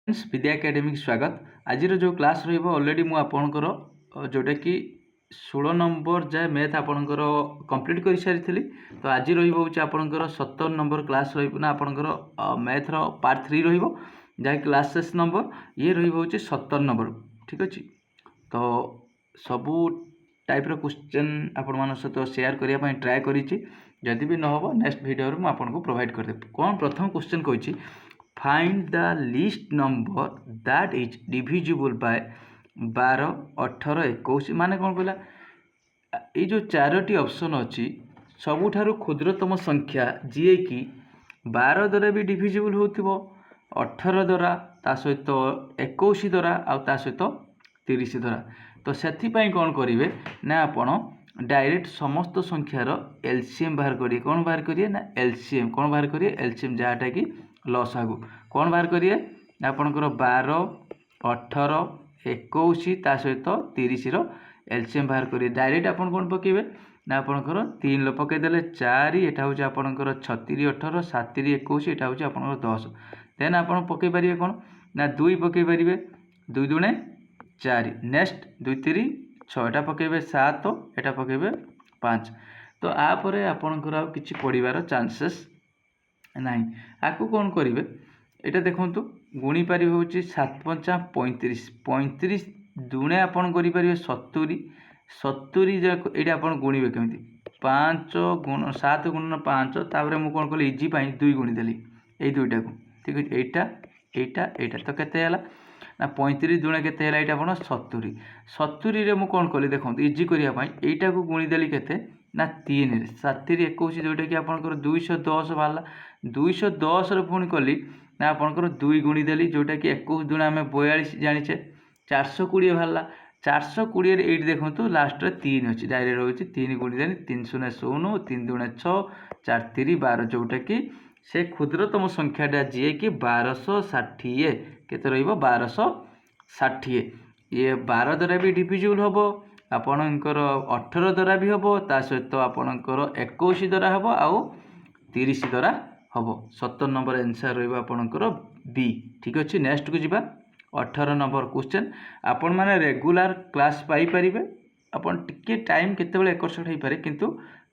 विद्या academy स्वागत। आज जो क्लास ऑलरेडी मु आपणकर जोटा कि 16 नंबर जाए मैथ आपणकर कंप्लीट कर सारी। तो आज आपणकर 17 नंबर क्लास रहा आपणकर मैथ रो पार्ट 3 रहा क्लासेस नंबर ये रोचे 17 नंबर। ठीक अच्छे तो सबू टाइप रो क्वेश्चन आपण मान सहित शेयर करने ट्राए करी जदि भी न हो नेक्स्ट वीडियो में आपको प्रोवाइड करदेवी। कौन प्रथम क्वेश्चन कही find the list number that is divisible by 12, 18, 21 माने कौन कहला ये जो चारोटी ऑप्शन अच्छी सबुठारु क्षुद्रतम संख्या जी कि 12 द्वारा भी डिविजिबल हो 18 द्वारा ता सहित 21 द्वारा आ सहित 30 द्वारा। तो से कौन करेंगे ना आपण डायरेक्ट समस्त संख्यार एलसीएम बाहर करिए। कौन बाहर करिए ना एलसीएम। कौन बाहर करिए एलसीएम जहाँटा कि लस आगु कौन बाहर करिए आपणकर 12, 18, 21 ता सहित 30 एलसीएम बाहर करिए। डायरेक्ट आपन कौन पकेबे ना आपणकर 3 पकईदे 4 एटा हूँ आपणकर 36, 18, 7, 21 एटा हूँ आपणकर 10। देन आपन पकई पारे कौन ना 2 पकई पारे 2 दुणे 4 नेक्स्ट 2 3 6 एटा पकईबे 7 एटा पकईबे 5। तो आपर आपणकर आ किछि पड़िबार चांसेस नहीं। आपको कौन करेंगे यहाँ देखूँ गुणी पारि हूँ 7 5 35 35 दुणे आपन करें 70 70 ये आप गुणवे केमी 5 गुण 7 गुणन 5 तापर मुझे कौन कली इजी 2 गुणीदेली ये दुईटा को। ठीक है यहाँ यहाँ तो केते ना 35 दुणे केते यहाँ 70 70 मुझे कौन कली देखो इजी करने यहाँ को गुणीदेली केते ना 3 7 21 जोटा कि आपंकर 210 बाहर 210 पुणी कली ना आपंकर 2 गुणीदेली जोटा कि 21 दुणे आम 42 जाचे 420 बाहर 420 ये देखो लास्ट 3 अच्छी डायरेक्ट रोचे 3 गुणीदेली 3 0 0 3 दुणे 6 4 3 12 जोटा कि से क्षुद्रतम संख्याटा जी कि 1260 केते रहिबो 1260 ये 12 द्वारा भी डिविजिबल हम आपणकर 18 द्वारा भी हम ता सहित आपणकर 21 द्वारा हम आउ 30 द्वारा हम 17 नंबर आंसर रहा बी। ठीक अच्छे नेक्स्ट को जीवा 18 नंबर क्वेश्चन। आपण मैंने रेगुलर क्लास पाइपर आपन टिके टाइम केतेबेले एकरसट हो पारे किंतु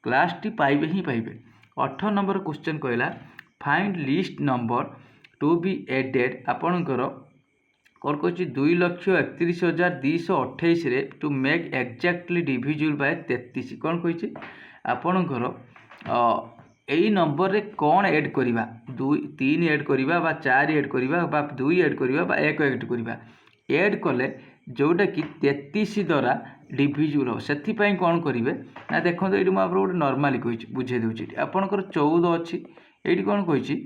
क्लास टी पाइबे ही पाइबे। 18 नंबर क्वेश्चन कहला find list number to be added आपणकर कौन कह 2,31,228 to make exactly divisible by 33। कौन कही आपणकर यही नंबर रे कौन ऐड करवा 3 ऐड करवा 4 ऐड करवा 2 ऐड करवा 1 ऐड करवा ऐड कले जोटा कि 33 द्वारा डिविजिबल हो से कौन करेंगे ना देखो ये मुझे गोटे नर्माली कही बुझे दूसरी आपणकर 14 अच्छी ये कौन कही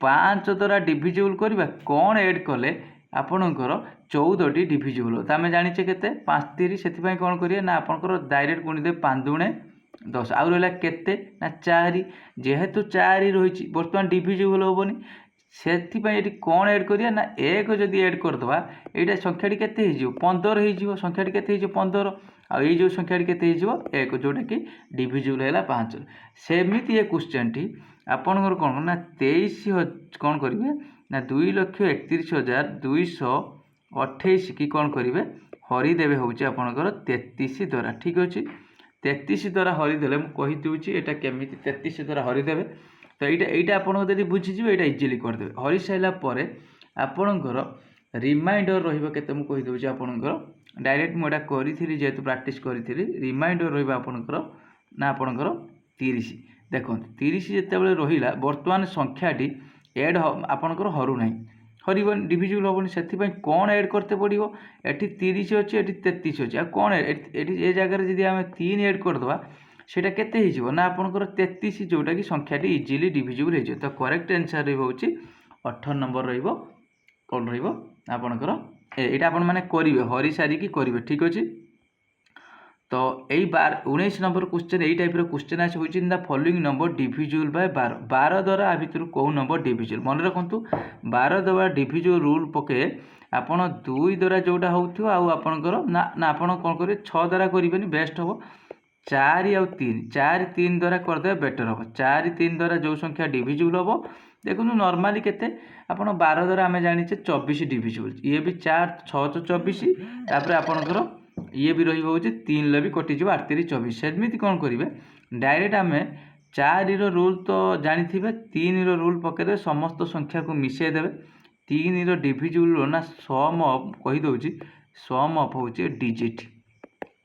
5 द्वारा डिविजिबल करवा कौन ऐड कले आपणकर 14 टी डिविजिबल हो। तो आम जाचे के 5 3 से कौन करेंगे ना आपंकर डायरेक्ट गुणीदे 5 दुणे 10 आउ रहा केते ना 4 जेहेतु 4 रही बर्तमान डिविजिबल हेनी से कौन ऐड करिया ना 1 जदि ऐड करदे यहाँ संख्याटी केते 15 हो संख्याटी केते 15 आई जो संख्याटी केते 1 जोटा कि डिविजिबल है 5। सेमती ये क्वेश्चन टी आपणकर कौन ना 23 कौन करेंगे ना 2,31,228 की कौन करेंगे हरिदेवे हूँ आपणकर 33 द्वारा। ठीक अच्छे 33 द्वारा हरिदेले मुझे यहाँ केमी 33 द्वारा हरिदेवे। तो यहाँ आपड़ी बुझीजे यहाँ इजिली करदे हरि सारापर आपणकर रिमाइंडर रहीदे मुझे आपणकर डायरेक्ट मुझे करी जेहेतु प्राक्ट करी रिमाइंडर रहा ना आपणकर 30 देखो 30 जितेबाला रहा बर्तमान संख्याटी एड आपणकर हरू ना हरबन डिविजिबल हेनी से कौन ऐड करते पड़ो ये 30 अच्छे ये 33 अच्छे आ कौन ये जगह जब आम 3 ऐड करदे सेटा केते हो ना आपणकर 33 जोटा कि संख्याटी इजिली डिविजिबल हो। तो करेक्ट आंसर रोचे 18 नंबर कौन आपणकर यहाँ आपण मैंने करेंगे हरि सारिकी करेंगे। ठीक अच्छे तो यही 19 नंबर क्वेश्चन यही टाइप क्वेश्चन आज होती the following number divisible by 12 12 द्वारा आ भितर कौ नंबर डिविजिबल मन रखु 12 द्वारा डिविजिबल रूल पके आपड़ 2 द्वारा जोटा हो आपणकर ना आपड़ कौन करेंगे 6 द्वारा करेंगे बेस्ट हम 4 आउ 3 4 3 द्वारा करदे बेटर हम 4 3 द्वारा जो संख्या डिविजिबल हम देखो नॉर्मली केते आपण 12 द्वारा आम जाने 24 डिविजिबल ये भी 4 6 24 तापर आपणकर ये भी रही होचे 3 भी कटिज 8 3 24 सेମିତି कौन करेंगे डायरेक्ट आम 4 रूल तो जानी थे 3 रूल पकड़े समस्त संख्या को मिसेदेवे 3 डिविजिबल ना सम अफ कहीदे सम अफ हूँ डिजिट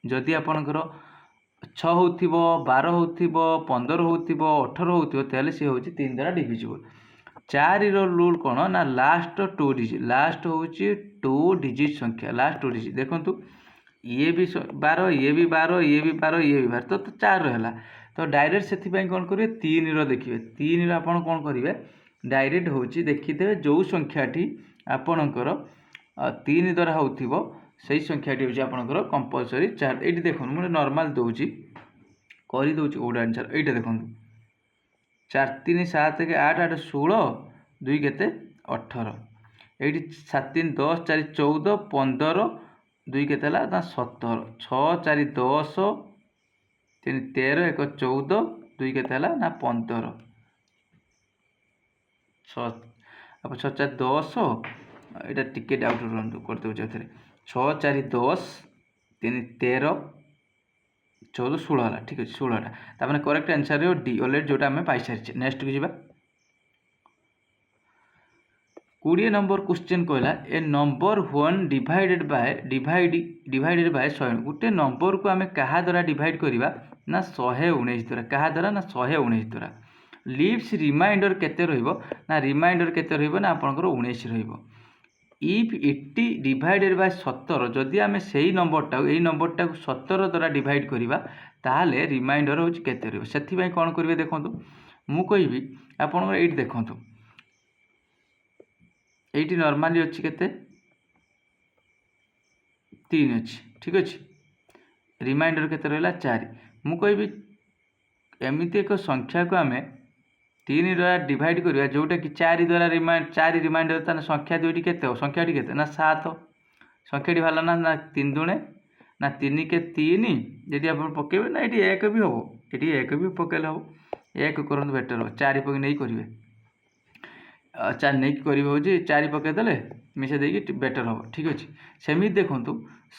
जदि आपणकर 6 होथिबो 12 होथिबो 15 होथिबो 18 होथिबो ताले से होची 3 द्वारा डिविजिबल 4 रूल कौन ना लास्ट 2 डिजिट लास्ट हूँ 2 डिजिट संख्या लास्ट 2 डिजिट देखंतु ये भी 12 ये भी 12 ये भी 12 ये भी 12 तो 4 रहा तो डायरेक्ट से कौन करेंगे 3 देखिए 3 आप कौन करेंगे डायरेक्ट हूँ देखीदे जो संख्याटी आपणकर 3 द्वारा हो से संख्याटी हूँ आपंकर कंपलसरी 4 ये देखो मुझे नॉर्मल दूसरी करदे ओड आंसर ये देखो 4 3 7 के 8 8 16 2 के 18 ये 7 3 10 4 14 15 2 के 17 6 4 10 3 13 1 14 2 के ना 15 6 4 10 यहाँ टिके डाउट रुहतु करदे 6 4 10 3 13 14 16 है ठीक अच्छे 16टा तापर करेक्ट आंसर है डी ऑलरेडी जोटा आम पाई सारी नेक्स्ट को जावा 20 नंबर क्वेश्चन कहला ए नंबर वन डिवाइडेड बाय 100 गोटे नंबर को आम क्या द्वारा डिवाइड करवा ना 119 द्वारा क्या द्वारा ना 119 द्वारा लिव्स रिमाइंडर केते रहिबो ना रिमाइंडर केते रहिबो ना आपनकर 19 रहिबो इफ 80 डिवाइडेड बाय 17 जदि आम से नंबरटा यही नंबरटा 17 द्वारा डिवाइड करवा ताहले रिमाइंडर हूँ केते रहिबो सेथिबाई कोन करिवे देखंतु मु कहबी आपनकर एठी देखंतु एटी नॉर्मली अच्छी केते 3 अच्छी ठीक अच्छे रिमाइंडर केते रहिला 4 मु कहबी एमिति एक संख्या को आम 3 द्वारा डिवाइड करवा जोटा कि 4 द्वारा 4 रिमाइंडर ताने संख्या दुईटी केते संख्याटी केते ना 7 संख्याटी भाला ना 3 दुणे ना 3 के 3 यदि आप पकेबे ना ये 1 भी हम ये 1 भी पकेले हम 1 करंतु बेटर हो 4 पके नहीं करेंगे 4 नहीं करेंगे 4 पकईदे मिसे देकी बेटर हम ठीक अच्छे सेमती देखूँ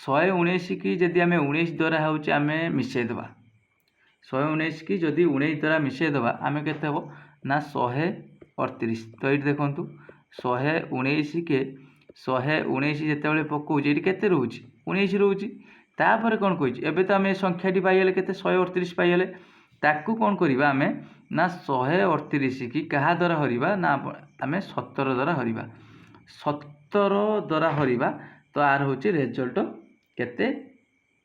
119 की जदि आम 19 द्वारा हूँ आम मिसेदेवा 119 की जदि 19 द्वारा मिसेदेवा आम के ना 138 तो ये देखूँ 119 के 119 जिते पकाऊँ ये के रोचे 19 रोचे तापर कौन कही एवं तो आम संख्याटी पाइले के 138 पाइले ताकू कौन करवा आम ना 138 की क्या द्वारा हरवा ना आम 17 द्वारा हरवा 17 द्वारा हरवा तो आर हूँ रेजल्ट केते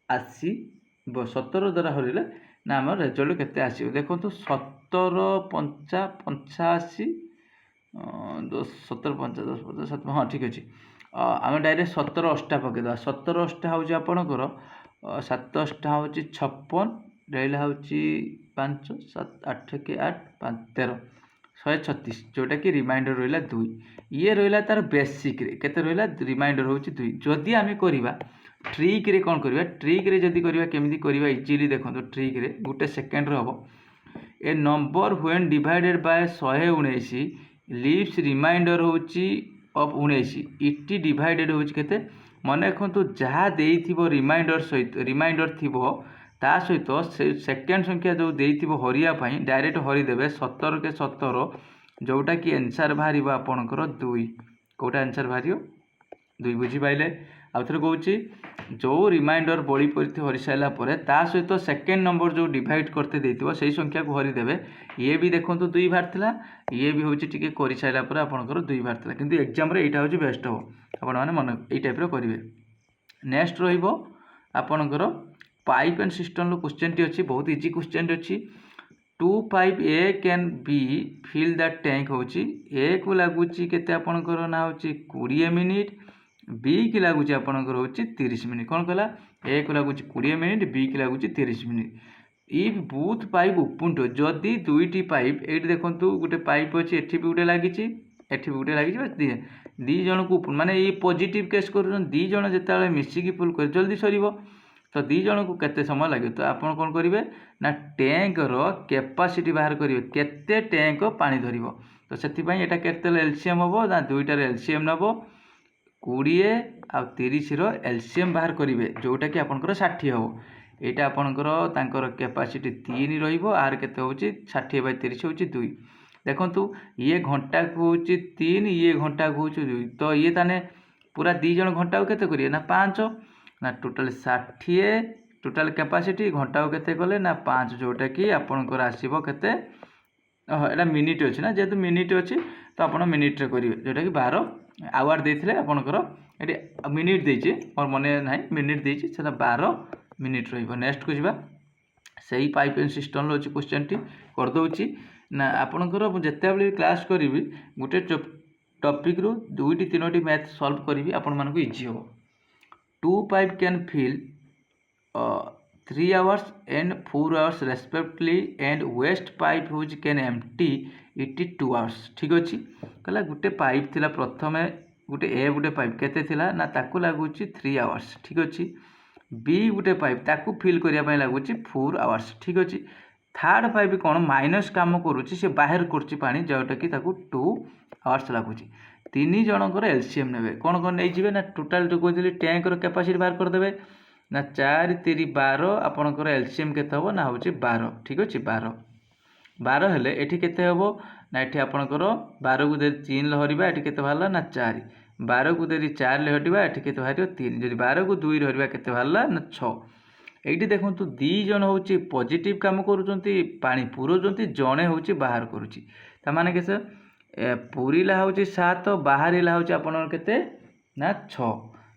आसी 17 द्वारा हरिले ना आम रेजल्ट केते आसो देखो 17 5 85 17 5 10 50 7 हाँ ठीक अच्छे आम डायरेक्ट 17 8 पकईदा 17 8 हूँ आपणकर 7 8 हूँ 56 रहा हूँ 5 7 8 के 8 5 13 136 जोटा कि रिमाइंडर रहा 2 ये रहा तार बेसिक केते रहा रिमाइंडर हूँ 2 जदि आम करवा ट्रिक रे कौन करवा ट्रिक रे जदि करवा केमिति करवा इजीली देखो ट्रिक रे गोटे सेकेंड हम a number when divided by 119 leaves remainder हूँ ऑफ 19 इटी डिवाइडेड हूँ केते मन रखु जहाँ देइथिबो रिमाइंडर सहित रिमाइंडर थिबो ता सहित सेकेंड संख्या जो देइथिबो हरिया पई डायरेक्ट हरिदेवे 17 के 17 जोटा कि आंसर बाहर आपणकर 2 कोटा आंसर बाहर 2 बुझी पाइले आउ थे कहूँ जो रिमाइंडर बड़ी पड़ी हरी सारा सहित सेकेंड नंबर जो डिवाइड करते देथिबो से संख्या को हरिदेवे ये भी देखो 2 बाहर था ये भी हूँ टी कर सारापर आपंकर 2 बाहर था कि एग्जाम यहाँ हूँ बेस्ट हो आपण मैंने मन ये टाइप करेंगे नेक्स्ट रपणकर पाइप एंड सिस्टम क्वेश्चन टी अच्छी बहुत इजी क्वेश्चन अच्छी 2 pipe A can be fill the tank हूँ ए को लगुच के आपंकर ना हूँ 20 मिनिट बी की लगुच आपंकर हूँ 30 मिनिट कौन कहला ए को लगुच 20 मिनिट बी की लगुच 30 minute if both pipe open to जदि दुईटी पाइप ये देखो गोटे पाइप अच्छी एटी भी गोटे लगी एटी भी गोटे लगी दी जन को माने ये पॉजिटिव केस कर दी जन जिते मिसिकी फुल कर जल्दी सर तो दी जन को केते समय लगे तो आप कौन करेंगे ना टैंक रो कैपेसिटी बाहर करेंगे केते टैंक पानी धरिबो तो से एटा केते एलसीएम हम ना दुईटार एलसीएम नब 20 आउ 30 एलसीएम बाहर करेंगे जोटा कि आपंकर 60 हम यहाँ आपंकर कैपेसिटी 3 रही केते होची 60/30 होची 2 देखंतु ये घंटा को होची 3 ये घंटा को होची 2 तो ये ताने पूरा 2 जन घंटा को केते करिए ना 5 ना टोटल 60 टोटल कैपेसिटी घंटा को केते कले ना 5 जोटा कि आपंकर आसीबो केते एटा मिनिट अच्छी ना जेहेतु मिनिट अच्छी तो आप मिनिट रे करेंगे जोटा कि 12 आवर देते आपंकर ये मिनिट देती मोर मन ना मिनिट देती 12 मिनिट रही नेक्स्ट को जावा सही पाइप एंड सिस्टम अच्छी क्वेश्चन टी करदे ना आपंकर जिते क्लास करी गोटे टॉपिक रु 2-3 मैथ सॉल्व करी आपण मानक इजी हो 2 pipe can fill 3 hours and 4 hours respectively and waste pipe which can empty it 2 hours ठीक अच्छे कहला गोटे पाइप थिला प्रथम गोटे ए गोटे पाइप केते थिला ना ताकू लागुची 3 hours ठीक अच्छे बी गोटे पाइप ताकू फिल करने लगुच 4 hours ठीक अच्छे थर्ड पाइप कौन माइनस काम करुच्ची से बाहर कर पानी जोटा कि 2 hours लगुच 3 जनकर एलसीएम ने कौन कौन नहीं जाए ना टोटाल जो कहते टैंकर कैपेसिटी बाहर करदे ना 4 3 12 आपणकर एलसीएम केते हम ना हूँ 12 ठीक अच्छे 12 हेले एठी केते हम ना एठी आपणकर 12 को 3 लहरिबा एठी केते बाहरला ना 4 12 को 4 लहरिबा एठी केते बाहर 3 जदि 12 को 2 लहरिबा केते बाहरला ना 6 এইটি দেখন্তু दी जन होची पॉजिटिव काम करूचंती पानी पुरोचंती जणे होची बाहर करूची ता माने के पुरीला होची 7 बाहरिला होची आपनर केते ना 6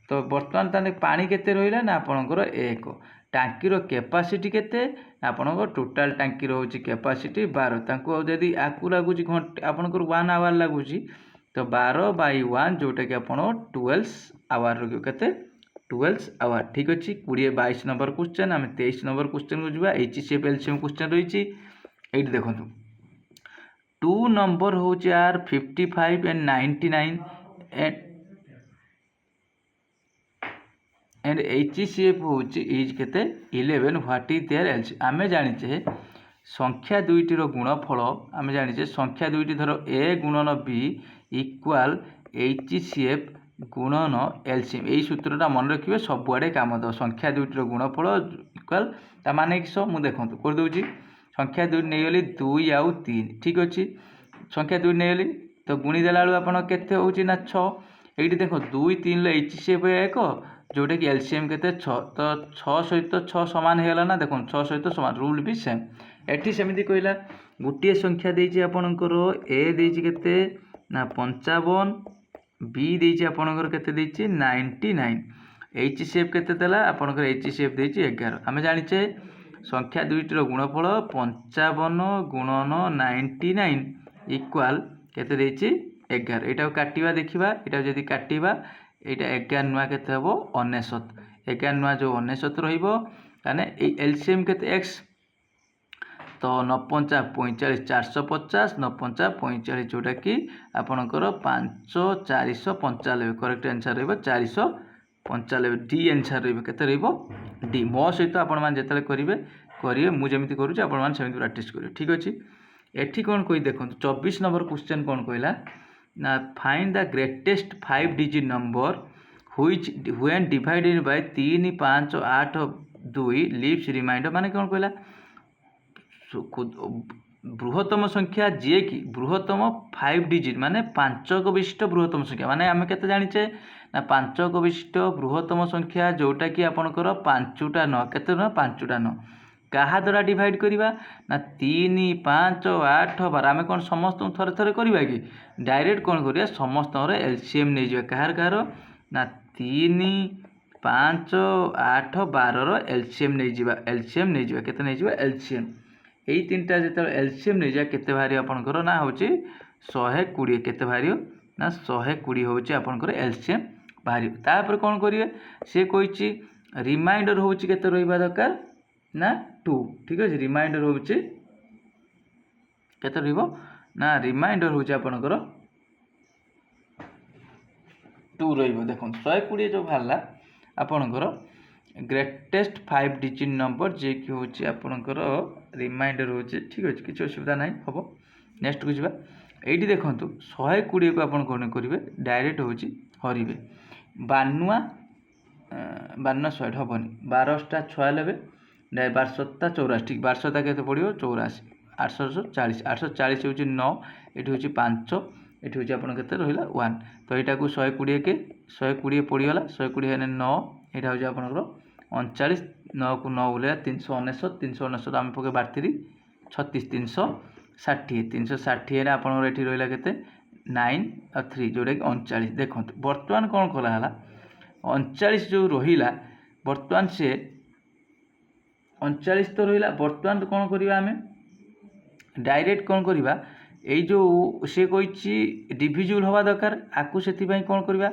तो बर्तमान ताने पानी केते रहिला ना आपनकर 1 टांकी रो कैपेसिटी केते आपनकर टोटल टांकी रो होची कैपेसिटी 12 तांको जदी आकु लागुची घंटा आपनकर 1 आवर लागुची तो 12/1 जोटा कि आपण 12 आवर रो केते 12 आवर ठीक अच्छे 22 नंबर क्वेश्चन आम 23 नंबर क्वेश्चन को जावा एचसीएफ एलसीएम क्वेश्चन रही ये देखो 2 नंबर हूँ आर 55 and 99 एंड एचसीएफ हूँ इज केते 11 व्हाट इज देयर एल्स आम जाचे संख्या दुईटी गुणफल आम जाचे संख्या दुईटी धर ए गुणन बी इक्वाल एचसीएफ गुणन एलसीएम यही सूत्रटा मन रखिए सबुआड़े काम दो संख्या दुईटर गुणफल इक्वाल ता माने कि मुझे देखो करदे संख्या दुई नहीं गली 2 आउ 3 ठीक अच्छे संख्या दुई नहीं गली तो गुणी देला बेलू आप केते होची ना 6 ये देखो 2 3 एचसीएफ 1 जोटा कि एलसीएम केते 6 तो 6 सहित 6 सामान होगा ना देखो 6 सहित सामान रूल भी सेम एटी सेमती कहला गोटे संख्या देछि आपनकर ए देछि केते ना 55 बी देछि आपनकर केते देछि 99 एचसीएफ केते देला आपनकर एचसीएफ देछि 11 आमे जानिछे संख्या दुईटर गुणफल 55 गुणन 99 इक्वाल केते देछि 11 एटा काटिबा देखिबा एटा जदी काटिबा एटा 11 नुआ केते हबो 99 11 नुआ जो 99 रहिबो ताने ए एलसीएम केते एक्स तो 49 45 450 49 45 जोटा कि आपणकर 5 495 करेक्ट आंसर रही 495 डी आंसर रही डी मो सहित आपण मैंने जिते करेंगे मुझे करुँच आपड़ी प्राक्ट करेंगे ठीक अच्छे एठी कौन कही देखो 24 नंबर क्वेश्चन कौन कहला ना find the greatest 5 digit number which when divided by 3 5 8 2 leaves remainder माने कौन कहला बृहत्तम संख्या जी कि बृहत्तम 5 डिजिट माने 5 को विशिष्ट बृहत्तम संख्या माने आम के जाचे ना 5 को विशिष्ट बृहत्तम संख्या जोटा कि आपणकर 5टा न केते न 5टा न क्या द्वारा डिवाइड करवा ना 3 5 8 12 आम कौन समस्त थरे थरे करवा कि डायरेक्ट कौन करिया समस्त एलसीएम नहीं जावा कहार कहार ना 3 5 8 12 एलसीएम नहीं जावा एलसीएम नहीं जावा केते नहीं जावा एलसीएम यही 3टा जो एलसीएम नहीं जाए केते भारी आपनकर ना होची 120 केते भारी ना 120 होची आपनकर एलसीएम भारी तापर कौन करिए से कहिची रिमाइंडर होची केते रहिबा दरकार ना 2 ठीक है रिमाइंडर होची केते रहिबो ना रिमाइंडर होची आपनकर 2 रहिबो देखो 120 जो भाला आपनकर ग्रेटेस्ट 5 डिजिट नंबर जे कि होची आपनकर रिमाइंडर होची ठीक अछि किछ असुविधा नाही हबो नेक्स्ट को जिबा এইটি দেখুন 120 को आप करेंगे डायरेक्ट हूँ हरवे बानुआ 100 हेनी 12टा 96 12 84 ठीक 12 के पड़ो 84 840 840 हूँ 9 ये हूँ 5 ये हूँ आप रहा 1 तो यहाँ को 120 के 120 पड़गला 120 है 9 यहाँ हूँ आपंकर 39 9 को 9 बोले 319 319 आम पके 32 36 360 360 आपंकर ये रहा के 9 और 3 जोटा कि 39 देखो बर्तमान कौन कला 39 जो रहा बर्तमान से 39 तो रहा बर्तमान कौन करवा आम डायरेक्ट कौन करवा ये जो सी कही डिविजुअल हवा दरकार आपको से कौन करवा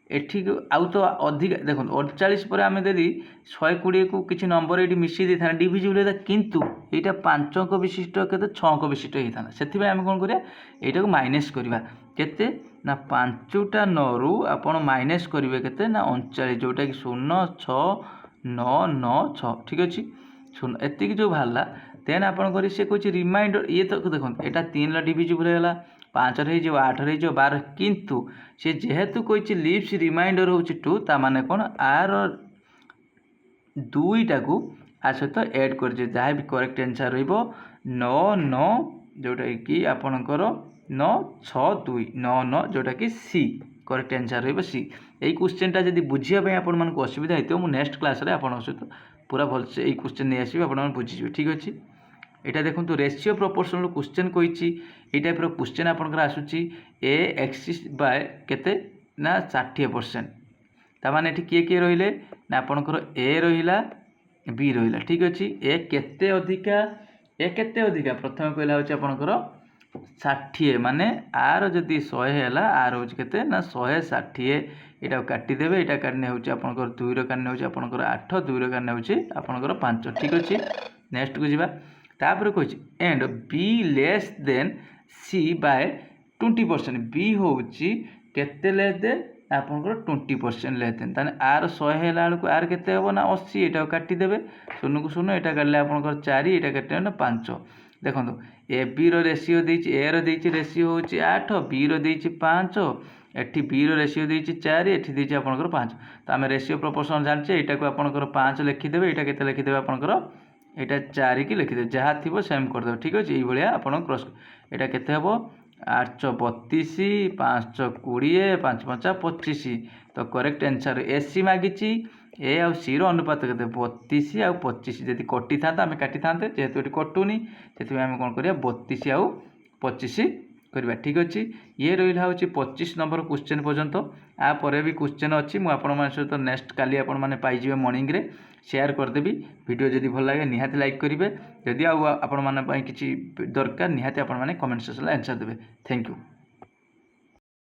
एठी आउ तो अधिक देखो 48 पर आम यदि 120 को किसी नंबर ये मिसई दे था डिविजुअल होता किंतु यहाँ 5 अंक विशिष्ट के 6 अंक विशिष्ट होता से आम कौन करा यहाँ को माइनस करवा केते ना 5टा 9 रु आप माइनस करेंगे केते ना 39 जोटा कि 0 6 9 9 6 ठीक अच्छे शून्य एतिक जो बाहर देन आपंकर सी कह रिमाइंडर ये तो देखो यहाँ 3 डिविजिबल होगा 5 हो 8 हो 12 किंतु सी जेहेतु कही लिप्स रिमाइंडर हूँ 2 ता माने कौन आर 2टा को आ सहित एड कर जहाँ भी करेक्ट आंसर रही 9 9 जोटा कि आपणकर 9 6 2 9 9 जोटा कि सी करेक्ट आंसर रही सी यही क्वेश्चनटा जब बुझापी आपण असुविधा होती मुझे नेक्स्ट क्लास में आपन सहित पूरा भलसे ये क्वेश्चन नहीं आसवे आप बुझीजे ठीक अच्छे यहाँ देखो रेशियो प्रोपोर्शनल क्वेश्चन कही ये टाइप क्वेश्चन आपंकर आसूसी ए एक्सिस बाय केते ना 60% ताने किए किए रहिले ना आपंकर ए रहा बी रहा ठीक अच्छे ए केते अधिका प्रथम कहला हूँ आपंकर 60 माने आर जदि 100 है आर हूँ के ना 160 यहाँ काटिदेवे यहाँ काटने हूँ आपंकर 2 रने हूँ आपंकर 8 2 रने हूँ आपंकर 5 ठीक अच्छे नेक्स्ट को जावा तापर कही and B less than C by 20% B हूँ केते लेस देन आपंकर 20% लेस देन ताने आर 100 है बेलू आर केते हम ना 80 यहाँ काटिदेवे 0 को 0 यहाँ काटले आपंकर 4 यहाँ काटे ना 5 देखो ए बी रेसीओ देछि ए रो रेसीओ हूँ 8 बी रो 5 एठी बी रो रेसीओ देछि 4 एठी देछि आपनकर 5 तो आम रेसीओ प्रोपोर्शन जानचे एटा को आपनकर 5 लिखिदेवे एटा केते लिखिदेवे आपनकर एटा 4 की लिखिदेवे जहाँ थी सेम करदेवे ठीक अच्छे ये भाया आप क्रॉस एटा केते हबो 832 520 5 5 25 तो करेक्ट आंसर एसी मागिची ए आउ सी अनुपात के 32 आउ 25 जब कटि था आम काटि था जेहेतु ये कटुनी से आम कौन कर 32 आउ 25 करवा ठीक अच्छे ये रहा हूँ 25 नंबर क्वेश्चन पर्यंत आपर भी क्वेश्चन अच्छी मुझे सहित नेक्स्ट काली पाइबे मॉर्निंग रे शेयर करदेवी वीडियो जदि भल लगे निहाती लाइक करेंगे जदि आपण किसी दरकार निहाती आपण मैंने कमेंट सेक्शन आंसर देवे थैंक यू।